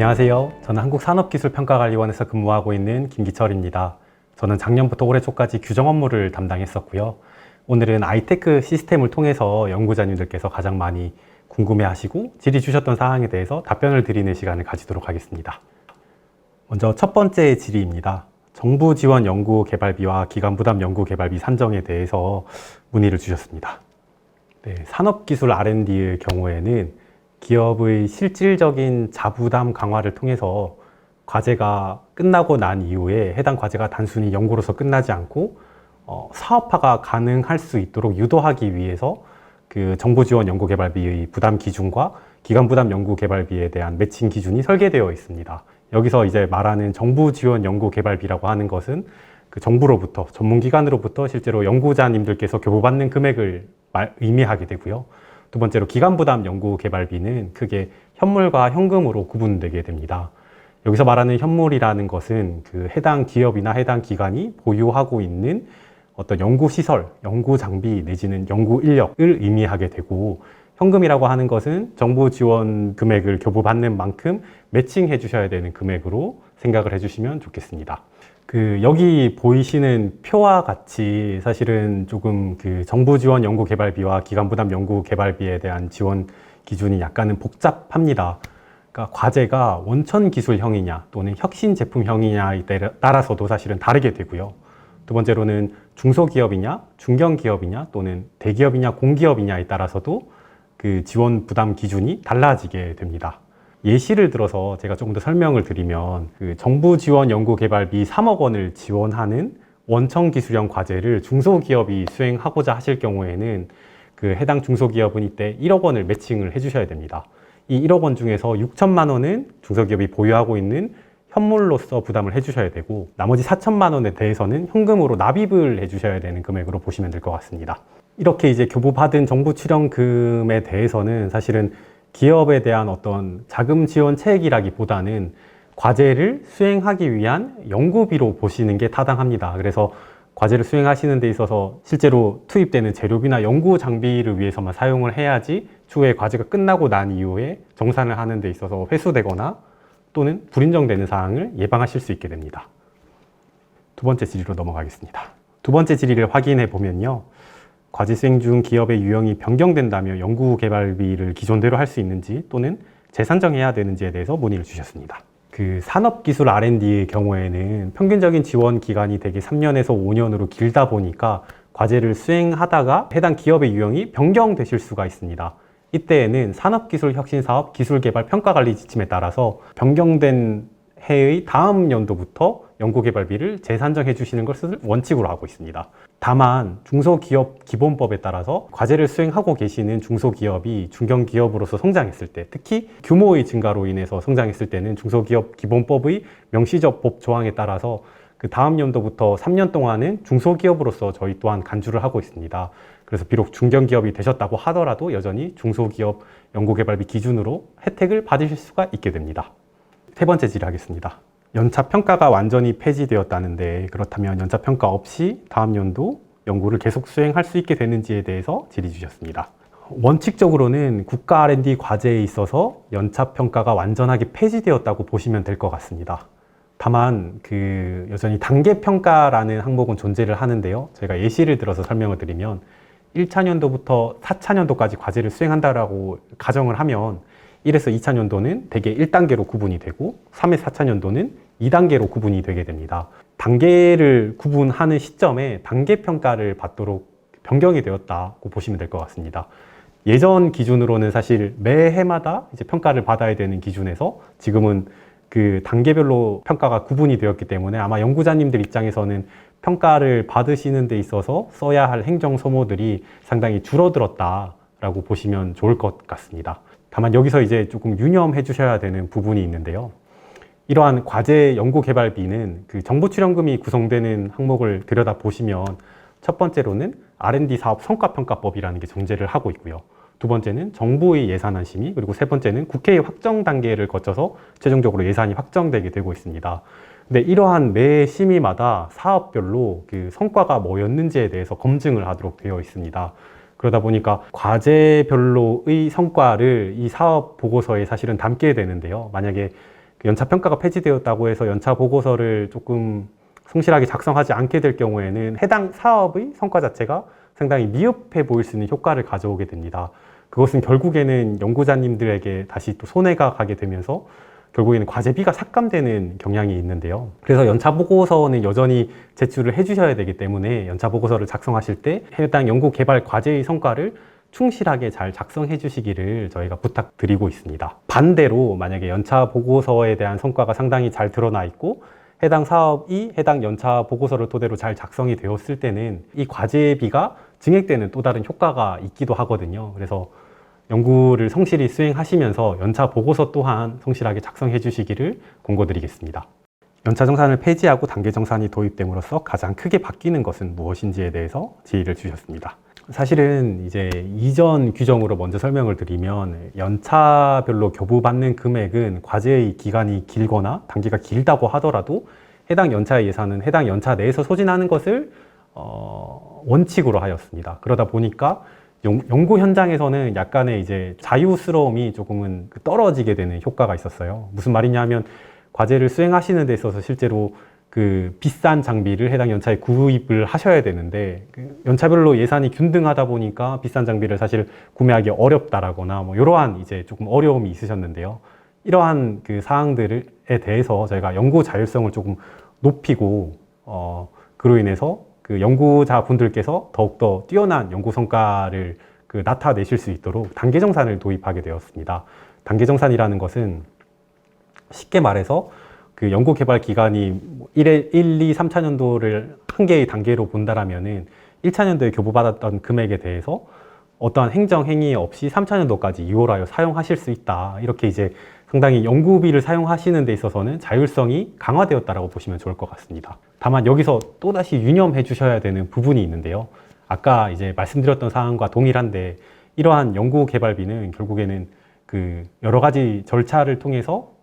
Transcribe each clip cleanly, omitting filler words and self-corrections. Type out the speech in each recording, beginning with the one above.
안녕하세요. 저는 한국산업기술평가관리원에서 근무하고 있는 김기철입니다. 저는 작년부터 올해 초까지 규정 업무를 담당했었고요. 오늘은 아이테크 시스템을 통해서 연구자님들께서 가장 많이 궁금해하시고 질의 주셨던 사항에 대해서 답변을 드리는 시간을 가지도록 하겠습니다. 먼저 첫 번째 질의입니다. 정부 지원 연구개발비와 기관 부담 연구개발비 산정에 대해서 문의를 주셨습니다. 네, 산업기술 R&D의 경우에는 기업의 실질적인 자부담 강화를 통해서 과제가 끝나고 난 이후에 해당 과제가 단순히 연구로서 끝나지 않고 사업화가 가능할 수 있도록 유도하기 위해서 그 정부 지원 연구개발비의 부담 기준과 기관 부담 연구개발비에 대한 매칭 기준이 설계되어 있습니다. 여기서 이제 말하는 정부 지원 연구개발비라고 하는 것은 그 정부로부터, 전문기관으로부터 실제로 연구자님들께서 교부받는 금액을 의미하게 되고요. 두 번째로 기관 부담 연구개발비는 크게 현물과 현금으로 구분되게 됩니다. 여기서 말하는 현물이라는 것은 그 해당 기업이나 해당 기관이 보유하고 있는 어떤 연구시설, 연구장비 내지는 연구인력을 의미하게 되고, 현금이라고 하는 것은 정부 지원 금액을 교부받는 만큼 매칭해 주셔야 되는 금액으로 생각을 해주시면 좋겠습니다. 여기 보이시는 표와 같이 사실은 조금 그 정부 지원 연구개발비와 기관 부담 연구개발비에 대한 지원 기준이 약간은 복잡합니다. 그러니까 과제가 원천 기술형이냐 또는 혁신 제품형이냐에 따라서도 사실은 다르게 되고요. 두 번째로는 중소기업이냐, 중견기업이냐 또는 대기업이냐, 공기업이냐에 따라서도 그 지원 부담 기준이 달라지게 됩니다. 예시를 들어서 제가 조금 더 설명을 드리면 그 정부 지원 연구개발비 3억 원을 지원하는 원천 기술형 과제를 중소기업이 수행하고자 하실 경우에는 그 해당 중소기업은 이때 1억 원을 매칭을 해주셔야 됩니다. 이 1억 원 중에서 6천만 원은 중소기업이 보유하고 있는 현물로서 부담을 해주셔야 되고, 나머지 4천만 원에 대해서는 현금으로 납입을 해주셔야 되는 금액으로 보시면 될 것 같습니다. 이렇게 이제 교부받은 정부 출연금에 대해서는 사실은 기업에 대한 어떤 자금 지원 체액이라기보다는 과제를 수행하기 위한 연구비로 보시는 게 타당합니다. 그래서 과제를 수행하시는 데 있어서 실제로 투입되는 재료비나 연구 장비를 위해서만 사용을 해야지 추후에 과제가 끝나고 난 이후에 정산을 하는 데 있어서 회수되거나 또는 불인정되는 사항을 예방하실 수 있게 됩니다. 두 번째 질의로 넘어가겠습니다. 두 번째 질의를 확인해 보면요. 과제 수행 중 기업의 유형이 변경된다며 연구개발비를 기존대로 할 수 있는지 또는 재산정해야 되는지에 대해서 문의를 주셨습니다. 그 산업기술 R&D의 경우에는 평균적인 지원 기간이 대개 3년에서 5년으로 길다 보니까 과제를 수행하다가 해당 기업의 유형이 변경되실 수가 있습니다. 이때에는 산업기술혁신사업 기술개발평가관리 지침에 따라서 변경된 해의 다음 연도부터 연구개발비를 재산정해 주시는 것을 원칙으로 하고 있습니다. 다만 중소기업 기본법에 따라서 과제를 수행하고 계시는 중소기업이 중견기업으로서 성장했을 때, 특히 규모의 증가로 인해서 성장했을 때는 중소기업 기본법의 명시적 법 조항에 따라서 그 다음 연도부터 3년 동안은 중소기업으로서 저희 또한 간주를 하고 있습니다. 그래서 비록 중견기업이 되셨다고 하더라도 여전히 중소기업 연구개발비 기준으로 혜택을 받으실 수가 있게 됩니다. 세 번째 질의하겠습니다. 연차평가가 완전히 폐지되었다는데 그렇다면 연차평가 없이 다음 연도 연구를 계속 수행할 수 있게 되는지에 대해서 질의 주셨습니다. 원칙적으로는 국가 R&D 과제에 있어서 연차평가가 완전하게 폐지되었다고 보시면 될 것 같습니다. 다만 여전히 단계평가라는 항목은 존재를 하는데요. 제가 예시를 들어서 설명을 드리면 1차년도부터 4차년도까지 과제를 수행한다라고 가정을 하면 1에서 2차년도는 대개 1단계로 구분이 되고 3에서 4차년도는 2단계로 구분이 되게 됩니다. 단계를 구분하는 시점에 단계평가를 받도록 변경이 되었다고 보시면 될 것 같습니다. 예전 기준으로는 사실 매해마다 이제 평가를 받아야 되는 기준에서 지금은 그 단계별로 평가가 구분이 되었기 때문에 아마 연구자님들 입장에서는 평가를 받으시는 데 있어서 써야 할 행정 소모들이 상당히 줄어들었다라고 보시면 좋을 것 같습니다. 다만 여기서 이제 조금 유념해 주셔야 되는 부분이 있는데요. 이러한 과제 연구개발비는 그 정부 출연금이 구성되는 항목을 들여다보시면 첫 번째로는 R&D 사업 성과평가법이라는 게 정제를 하고 있고요. 두 번째는 정부의 예산안 심의, 그리고 세 번째는 국회의 확정 단계를 거쳐서 최종적으로 예산이 확정되게 되고 있습니다. 근데 이러한 매 심의마다 사업별로 그 성과가 뭐였는지에 대해서 검증을 하도록 되어 있습니다. 그러다 보니까 과제별로의 성과를 이 사업 보고서에 사실은 담게 되는데요. 만약에 그 연차 평가가 폐지되었다고 해서 연차 보고서를 조금 성실하게 작성하지 않게 될 경우에는 해당 사업의 성과 자체가 상당히 미흡해 보일 수 있는 효과를 가져오게 됩니다. 그것은 결국에는 연구자님들에게 다시 또 손해가 가게 되면서 결국에는 과제비가 삭감되는 경향이 있는데요. 그래서 연차 보고서는 여전히 제출을 해주셔야 되기 때문에 연차 보고서를 작성하실 때 해당 연구 개발 과제의 성과를 충실하게 잘 작성해 주시기를 저희가 부탁드리고 있습니다. 반대로 만약에 연차 보고서에 대한 성과가 상당히 잘 드러나 있고 해당 사업이 해당 연차 보고서를 토대로 잘 작성이 되었을 때는 이 과제비가 증액되는 또 다른 효과가 있기도 하거든요. 그래서 연구를 성실히 수행하시면서 연차 보고서 또한 성실하게 작성해 주시기를 권고드리겠습니다. 연차 정산을 폐지하고 단계 정산이 도입됨으로써 가장 크게 바뀌는 것은 무엇인지에 대해서 질의를 주셨습니다. 사실은 이제 이전 규정으로 먼저 설명을 드리면 연차별로 교부받는 금액은 과제의 기간이 길거나 단기가 길다고 하더라도 해당 연차의 예산은 해당 연차 내에서 소진하는 것을 원칙으로 하였습니다. 그러다 보니까 연구 현장에서는 약간의 이제 자유스러움이 조금은 떨어지게 되는 효과가 있었어요. 무슨 말이냐 하면 과제를 수행하시는 데 있어서 실제로 그 비싼 장비를 해당 연차에 구입을 하셔야 되는데 그 연차별로 예산이 균등하다 보니까 비싼 장비를 사실 구매하기 어렵다라거나 뭐 이러한 이제 조금 어려움이 있으셨는데요. 이러한 그 사항들에 대해서 저희가 연구 자율성을 조금 높이고 그로 인해서 그 연구자 분들께서 더욱더 뛰어난 연구 성과를 그 나타내실 수 있도록 단계 정산을 도입하게 되었습니다. 단계 정산이라는 것은 쉽게 말해서 그 연구 개발 기간이 1, 2, 3차년도를 한 개의 단계로 본다라면은 1차년도에 교부받았던 금액에 대해서 어떠한 행정 행위 없이 3차년도까지 이월하여 사용하실 수 있다. 이렇게 이제 상당히 연구비를 사용하시는 데 있어서는 자율성이 강화되었다라고 보시면 좋을 것 같습니다. 다만 여기서 또다시 유념해 주셔야 되는 부분이 있는데요. 아까 이제 말씀드렸던 사항과 동일한데 이러한 연구 개발비는 결국에는 그 여러 가지 절차를 통해서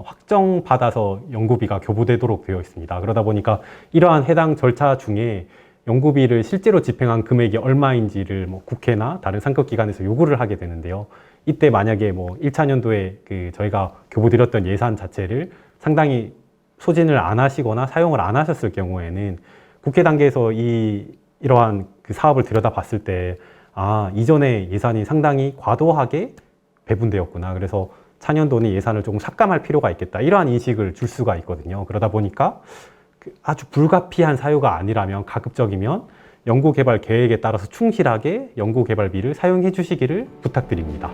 확정받아서 연구비가 교부되도록 되어 있습니다. 그러다 보니까 이러한 해당 절차 중에 연구비를 실제로 집행한 금액이 얼마인지를 뭐 국회나 다른 상급기관에서 요구를 하게 되는데요. 이때 만약에 뭐 1차년도에 그 저희가 교부드렸던 예산 자체를 상당히 소진을 안 하시거나 사용을 안 하셨을 경우에는 국회 단계에서 이러한 그 사업을 들여다봤을 때 이전에 예산이 상당히 과도하게 배분되었구나. 그래서 차년도는 예산을 조금 삭감할 필요가 있겠다. 이러한 인식을 줄 수가 있거든요. 그러다 보니까 아주 불가피한 사유가 아니라면 가급적이면 연구개발 계획에 따라서 충실하게 연구개발비를 사용해 주시기를 부탁드립니다.